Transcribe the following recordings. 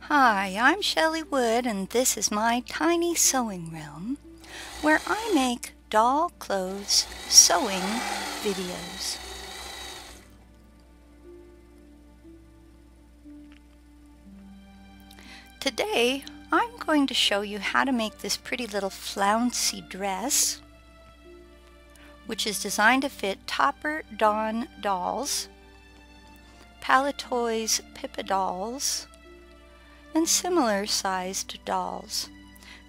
Hi, I'm Chelly Wood, and this is my tiny sewing room where I make doll clothes sewing videos. Today I'm going to show you how to make this pretty little flouncy dress, which is designed to fit Topper Dawn dolls, Palatoy's Pippa dolls, and similar sized dolls.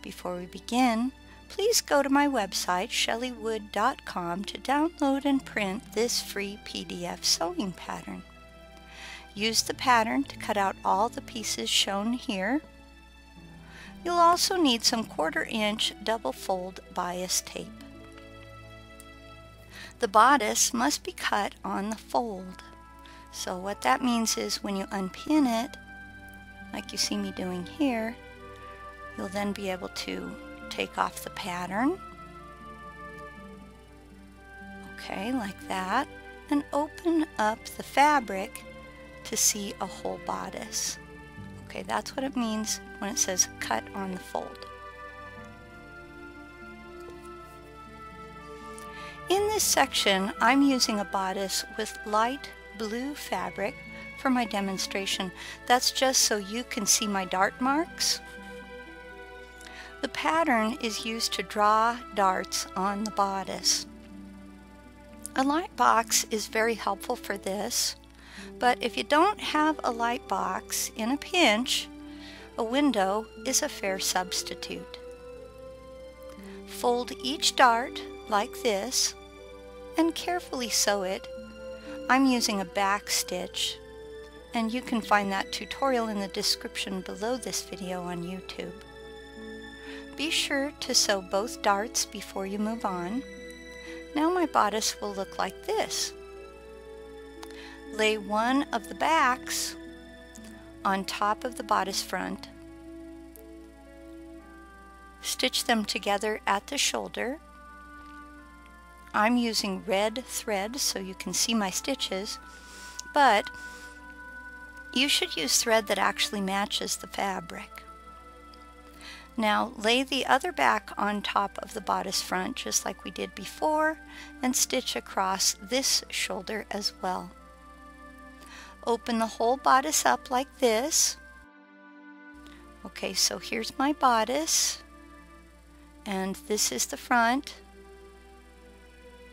Before we begin, please go to my website chellywood.com to download and print this free PDF sewing pattern. Use the pattern to cut out all the pieces shown here. You'll also need some 1/4 inch double fold bias tape. The bodice must be cut on the fold. So what that means is when you unpin it, like you see me doing here, you'll then be able to take off the pattern, okay, like that, and open up the fabric to see a whole bodice. Okay, that's what it means when it says cut on the fold. In this section, I'm using a bodice with light blue fabric for my demonstration. That's just so you can see my dart marks. The pattern is used to draw darts on the bodice. A light box is very helpful for this, but if you don't have a light box, in a pinch, a window is a fair substitute. Fold each dart like this and carefully sew it. I'm using a backstitch, and you can find that tutorial in the description below this video on YouTube. Be sure to sew both darts before you move on. Now my bodice will look like this. Lay one of the backs on top of the bodice front. Stitch them together at the shoulder. I'm using red thread so you can see my stitches, but you should use thread that actually matches the fabric. Now lay the other back on top of the bodice front just like we did before, and stitch across this shoulder as well. Open the whole bodice up like this. Okay, so here's my bodice, and this is the front.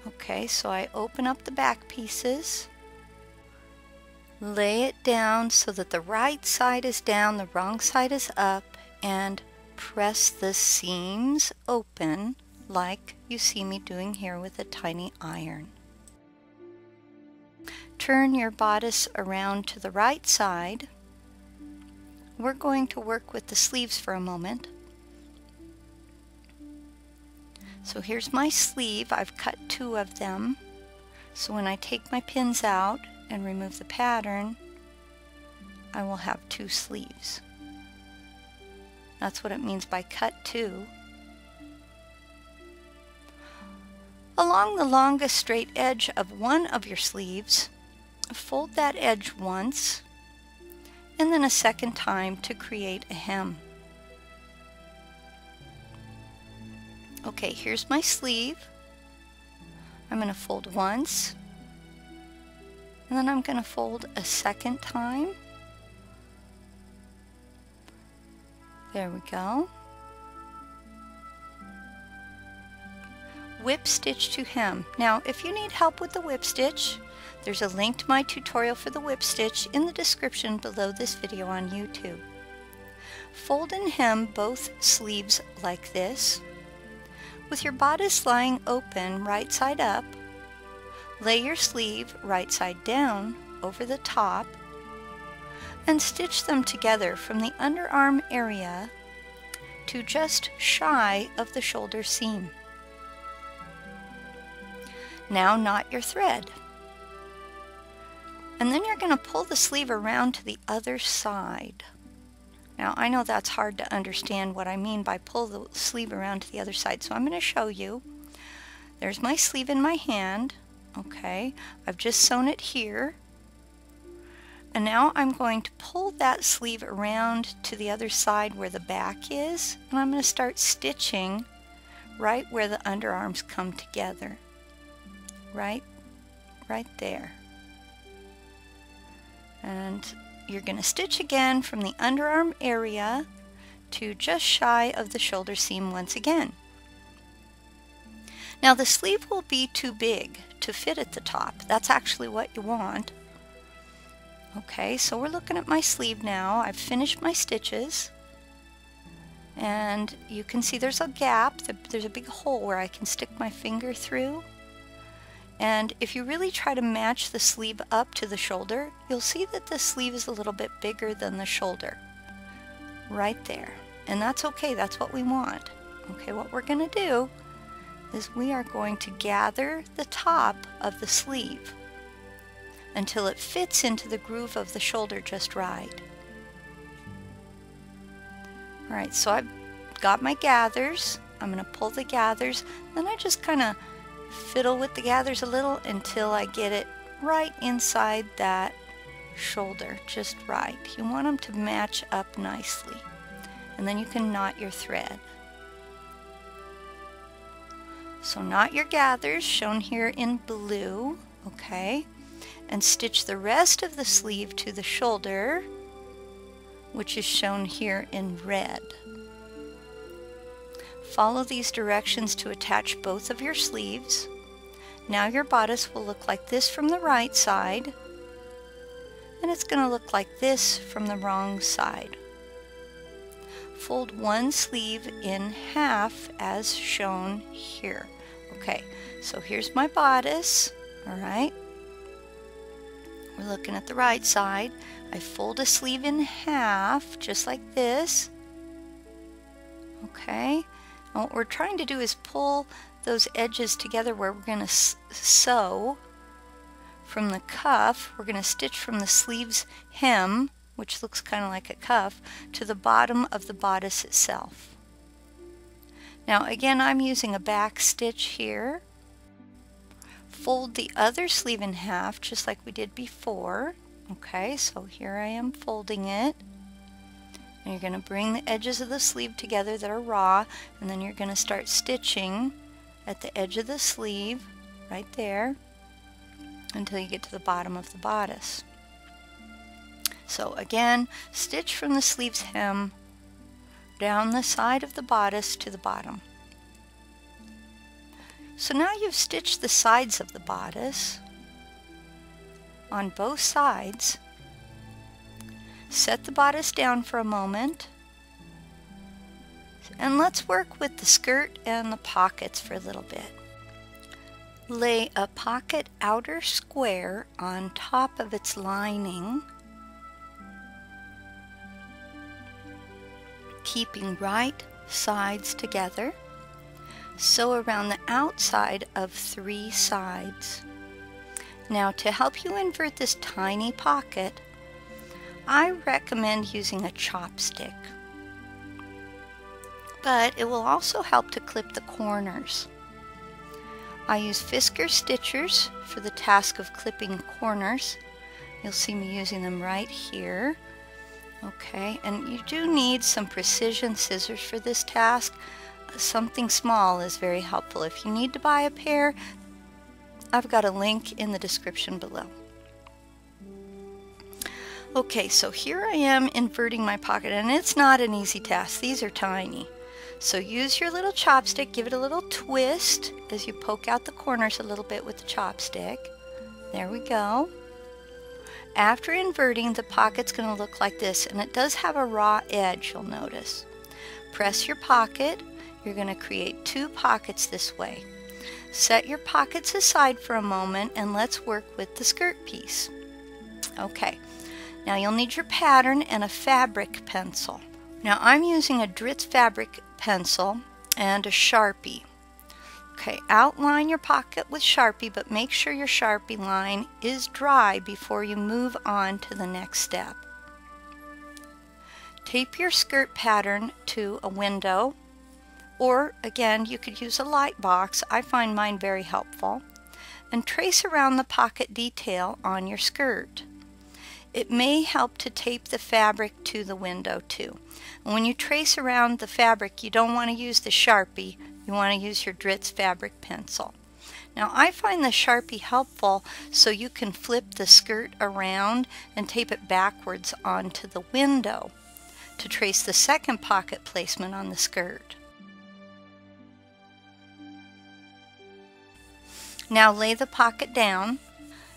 Okay, so I open up the back pieces, lay it down so that the right side is down, the wrong side is up, and press the seams open like you see me doing here with a tiny iron. Turn your bodice around to the right side. We're going to work with the sleeves for a moment. So here's my sleeve. I've cut 2 of them. So when I take my pins out and remove the pattern, I will have 2 sleeves. That's what it means by cut 2. Along the longest straight edge of one of your sleeves, fold that edge once and then a second time to create a hem. Okay, here's my sleeve. I'm going to fold once, and then I'm going to fold a second time. There we go. Whip stitch to hem. Now, if you need help with the whip stitch, there's a link to my tutorial for the whip stitch in the description below this video on YouTube. Fold and hem both sleeves like this. With your bodice lying open right side up, lay your sleeve right side down over the top and stitch them together from the underarm area to just shy of the shoulder seam. Now knot your thread. And then you're going to pull the sleeve around to the other side. Now I know that's hard to understand what I mean by pull the sleeve around to the other side, so I'm going to show you. There's my sleeve in my hand. Okay, I've just sewn it here. And now I'm going to pull that sleeve around to the other side where the back is, and I'm going to start stitching right where the underarms come together. Right there. And you're going to stitch again from the underarm area to just shy of the shoulder seam once again. Now the sleeve will be too big to fit at the top. That's actually what you want. Okay, so we're looking at my sleeve now. I've finished my stitches. And you can see there's a gap. There's a big hole where I can stick my finger through. And if you really try to match the sleeve up to the shoulder, you'll see that the sleeve is a little bit bigger than the shoulder. Right there. And that's okay, that's what we want. Okay, what we're going to do is we are going to gather the top of the sleeve until it fits into the groove of the shoulder just right. Alright, so I've got my gathers. I'm going to pull the gathers, then I just kind of fiddle with the gathers a little until I get it right inside that shoulder, just right. You want them to match up nicely. And then you can knot your thread. So knot your gathers, shown here in blue, okay, and stitch the rest of the sleeve to the shoulder, which is shown here in red. Follow these directions to attach both of your sleeves. Now your bodice will look like this from the right side, and it's going to look like this from the wrong side. Fold one sleeve in half as shown here. Okay, so here's my bodice, alright. We're looking at the right side. I fold a sleeve in half, just like this. Okay, and what we're trying to do is pull those edges together where we're going to sew from the cuff. We're going to stitch from the sleeve's hem, which looks kind of like a cuff, to the bottom of the bodice itself. Now again, I'm using a back stitch here. Fold the other sleeve in half just like we did before. Okay, so here I am folding it. And you're going to bring the edges of the sleeve together that are raw, and then you're going to start stitching at the edge of the sleeve right there until you get to the bottom of the bodice. So again, stitch from the sleeve's hem down the side of the bodice to the bottom. So now you've stitched the sides of the bodice on both sides. Set the bodice down for a moment, and let's work with the skirt and the pockets for a little bit. Lay a pocket outer square on top of its lining, keeping right sides together. Sew around the outside of 3 sides. Now to help you invert this tiny pocket, I recommend using a chopstick, but it will also help to clip the corners. I use Fisker stitchers for the task of clipping corners. You'll see me using them right here. Okay, and you do need some precision scissors for this task. Something small is very helpful. If you need to buy a pair, I've got a link in the description below. Okay, so here I am inverting my pocket, and it's not an easy task. These are tiny. So use your little chopstick, give it a little twist as you poke out the corners a little bit with the chopstick. There we go. After inverting, the pocket's going to look like this, and it does have a raw edge, you'll notice. Press your pocket. You're going to create 2 pockets this way. Set your pockets aside for a moment, and let's work with the skirt piece. Okay, now you'll need your pattern and a fabric pencil. Now I'm using a Dritz fabric pencil and a Sharpie. Okay, outline your pocket with Sharpie, but make sure your Sharpie line is dry before you move on to the next step. Tape your skirt pattern to a window, or again, you could use a light box. I find mine very helpful. And trace around the pocket detail on your skirt. It may help to tape the fabric to the window too. And when you trace around the fabric, you don't want to use the Sharpie. You want to use your Dritz fabric pencil. Now I find the Sharpie helpful so you can flip the skirt around and tape it backwards onto the window to trace the second pocket placement on the skirt. Now lay the pocket down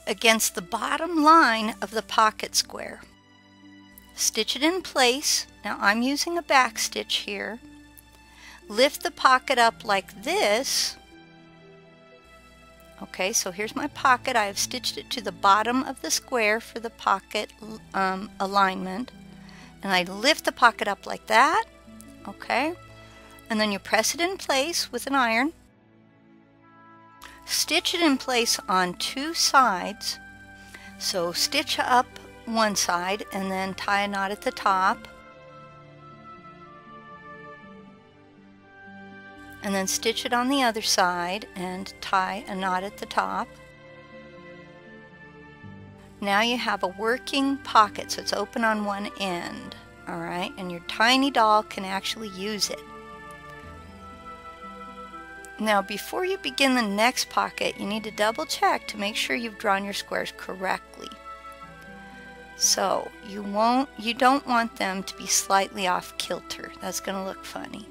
against the bottom line of the pocket square. Stitch it in place. Now I'm using a backstitch here. Lift the pocket up like this. Okay, so here's my pocket. I have stitched it to the bottom of the square for the pocket alignment. And I lift the pocket up like that. Okay, and then you press it in place with an iron. Stitch it in place on two sides. So stitch up one side and then tie a knot at the top. And then stitch it on the other side and tie a knot at the top. Now you have a working pocket, so it's open on one end, all right? And your tiny doll can actually use it. Now before you begin the next pocket, you need to double check to make sure you've drawn your squares correctly. So you don't want them to be slightly off kilter. That's going to look funny.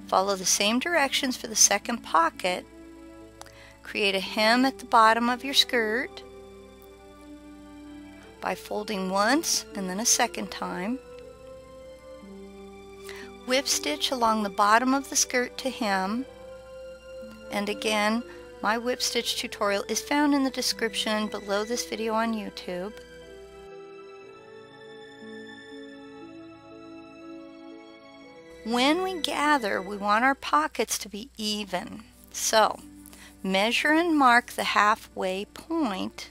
Follow the same directions for the second pocket. Create a hem at the bottom of your skirt by folding once and then a second time. Whip stitch along the bottom of the skirt to hem. And again, my whip stitch tutorial is found in the description below this video on YouTube. When we gather, we want our pockets to be even. So, measure and mark the halfway point,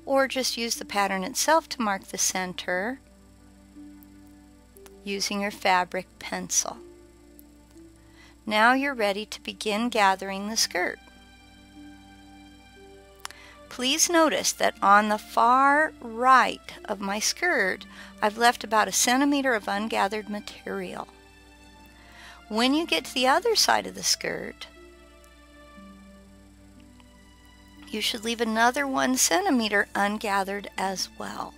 or just use the pattern itself to mark the center using your fabric pencil. Now you're ready to begin gathering the skirt. Please notice that on the far right of my skirt, I've left about 1 centimeter of ungathered material. When you get to the other side of the skirt, you should leave another 1 centimeter ungathered as well.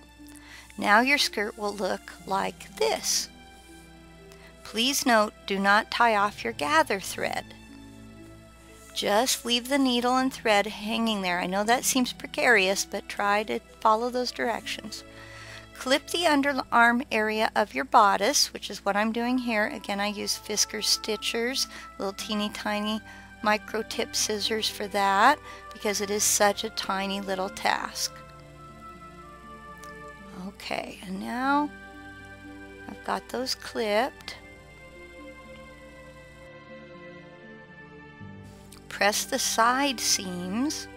Now your skirt will look like this. Please note, do not tie off your gather thread. Just leave the needle and thread hanging there. I know that seems precarious, but try to follow those directions. Clip the underarm area of your bodice, which is what I'm doing here. Again, I use Fiskars Stitchers, little teeny tiny micro tip scissors for that, because it is such a tiny little task. Okay, and now I've got those clipped. Press the side seams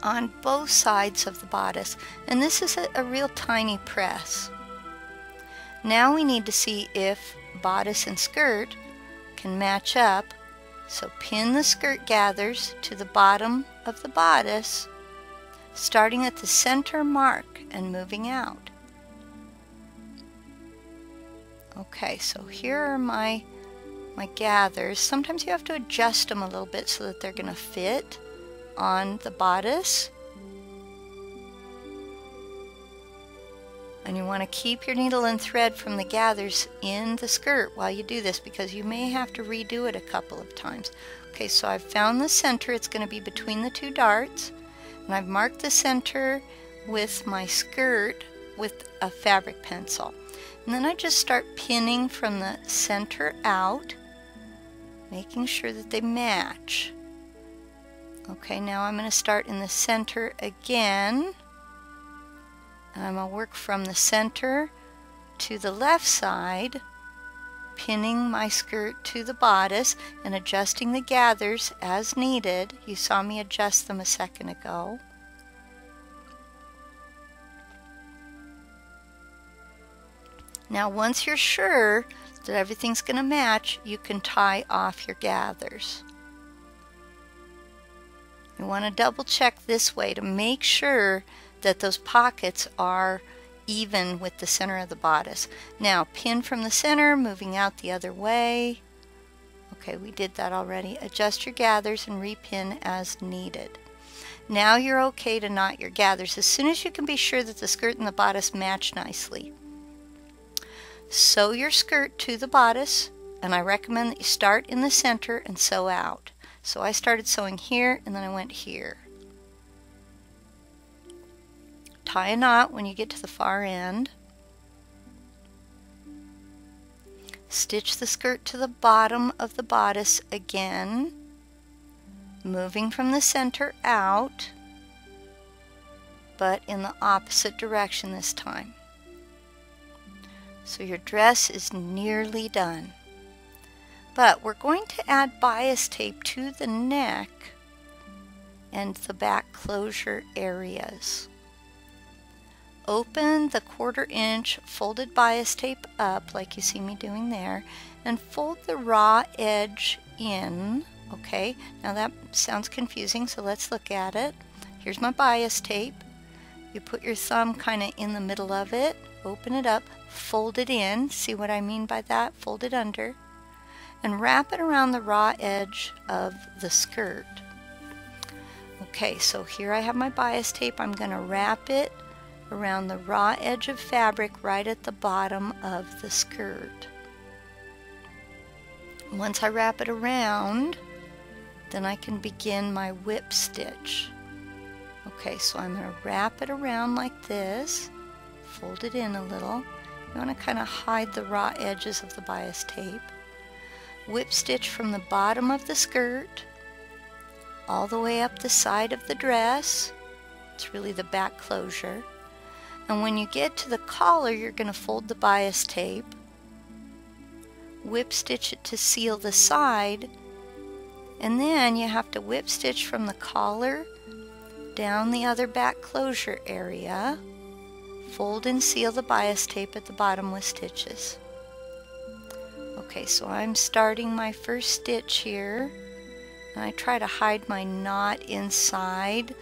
on both sides of the bodice, and this is a real tiny press. Now we need to see if bodice and skirt can match up, so pin the skirt gathers to the bottom of the bodice, starting at the center mark and moving out. Okay, so here are my gathers. Sometimes you have to adjust them a little bit so that they're going to fit on the bodice. And you want to keep your needle and thread from the gathers in the skirt while you do this, because you may have to redo it a couple of times. Okay, so I've found the center. It's going to be between the two darts, and I've marked the center with my skirt with a fabric pencil. And then I just start pinning from the center out, making sure that they match. Okay, now I'm going to start in the center again. And I'm going to work from the center to the left side, pinning my skirt to the bodice and adjusting the gathers as needed. You saw me adjust them a second ago. Now once you're sure that everything's going to match, you can tie off your gathers. You want to double check this way to make sure that those pockets are even with the center of the bodice. Now pin from the center, moving out the other way. Okay, we did that already. Adjust your gathers and repin as needed. Now you're okay to knot your gathers as soon as you can be sure that the skirt and the bodice match nicely. Sew your skirt to the bodice, and I recommend that you start in the center and sew out. So I started sewing here and then I went here. Tie a knot when you get to the far end. Stitch the skirt to the bottom of the bodice again, moving from the center out, but in the opposite direction this time. So your dress is nearly done. But we're going to add bias tape to the neck and the back closure areas. Open the 1/4 inch folded bias tape up like you see me doing there, and fold the raw edge in. Okay, now that sounds confusing, so let's look at it. Here's my bias tape. You put your thumb kind of in the middle of it, open it up, fold it in. See what I mean by that? Fold it under, and wrap it around the raw edge of the skirt. Okay, so here I have my bias tape. I'm going to wrap it around the raw edge of fabric right at the bottom of the skirt. Once I wrap it around, then I can begin my whip stitch. Okay, so I'm going to wrap it around like this, fold it in a little. You want to kind of hide the raw edges of the bias tape. Whip stitch from the bottom of the skirt all the way up the side of the dress. It's really the back closure. And when you get to the collar, you're going to fold the bias tape, whip stitch it to seal the side, and then you have to whip stitch from the collar down the other back closure area, fold and seal the bias tape at the bottom with stitches. Okay, so I'm starting my first stitch here, and I try to hide my knot inside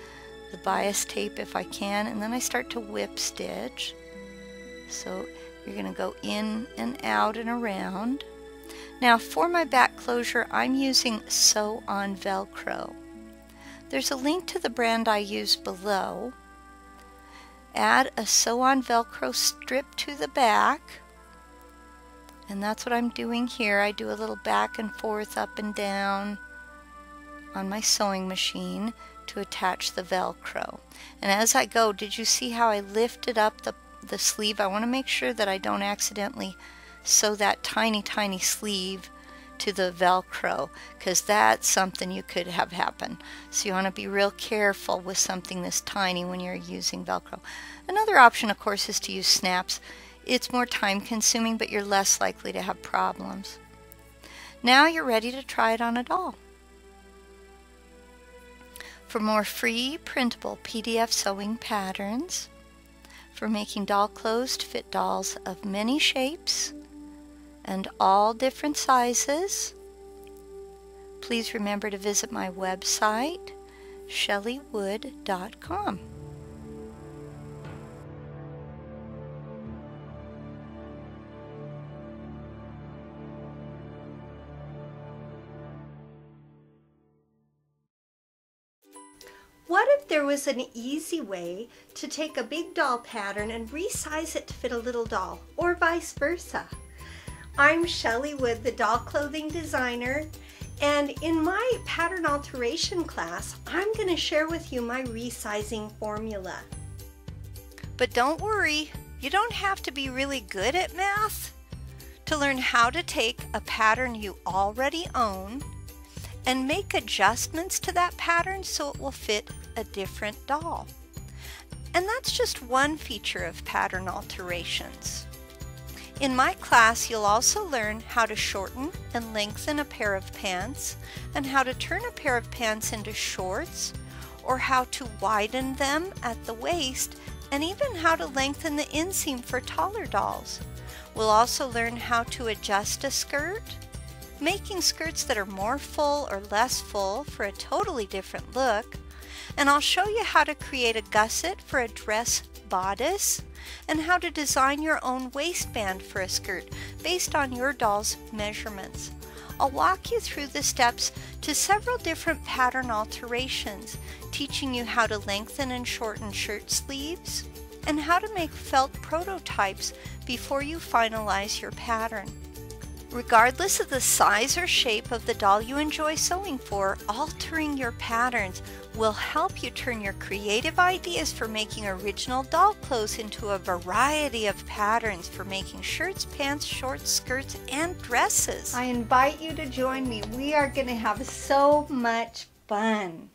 the bias tape if I can, and then I start to whip stitch. So you're going to go in and out and around. Now for my back closure, I'm using Sew on Velcro. There's a link to the brand I use below. Add a Sew on Velcro strip to the back, and that's what I'm doing here. I do a little back and forth, up and down on my sewing machine to attach the Velcro. And as I go, did you see how I lifted up the sleeve? I want to make sure that I don't accidentally sew that tiny sleeve to the Velcro, because that's something you could have happen. So you want to be real careful with something this tiny when you're using Velcro. Another option, of course, is to use snaps. It's more time consuming, but you're less likely to have problems. Now you're ready to try it on a doll. For more free printable PDF sewing patterns, for making doll clothes to fit dolls of many shapes and all different sizes, please remember to visit my website, chellywood.com. What if there was an easy way to take a big doll pattern and resize it to fit a little doll, or vice versa? I'm Chelly Wood, the doll clothing designer, and in my pattern alteration class, I'm going to share with you my resizing formula. But don't worry, you don't have to be really good at math to learn how to take a pattern you already own and make adjustments to that pattern so it will fit a different doll. And that's just one feature of pattern alterations. In my class, you'll also learn how to shorten and lengthen a pair of pants, and how to turn a pair of pants into shorts, or how to widen them at the waist, and even how to lengthen the inseam for taller dolls. We'll also learn how to adjust a skirt, making skirts that are more full or less full for a totally different look, And I'll show you how to create a gusset for a dress bodice and how to design your own waistband for a skirt based on your doll's measurements. I'll walk you through the steps to several different pattern alterations, teaching you how to lengthen and shorten shirt sleeves and how to make felt prototypes before you finalize your pattern. Regardless of the size or shape of the doll you enjoy sewing for, altering your patterns will help you turn your creative ideas for making original doll clothes into a variety of patterns for making shirts, pants, shorts, skirts, and dresses. I invite you to join me. We are going to have so much fun.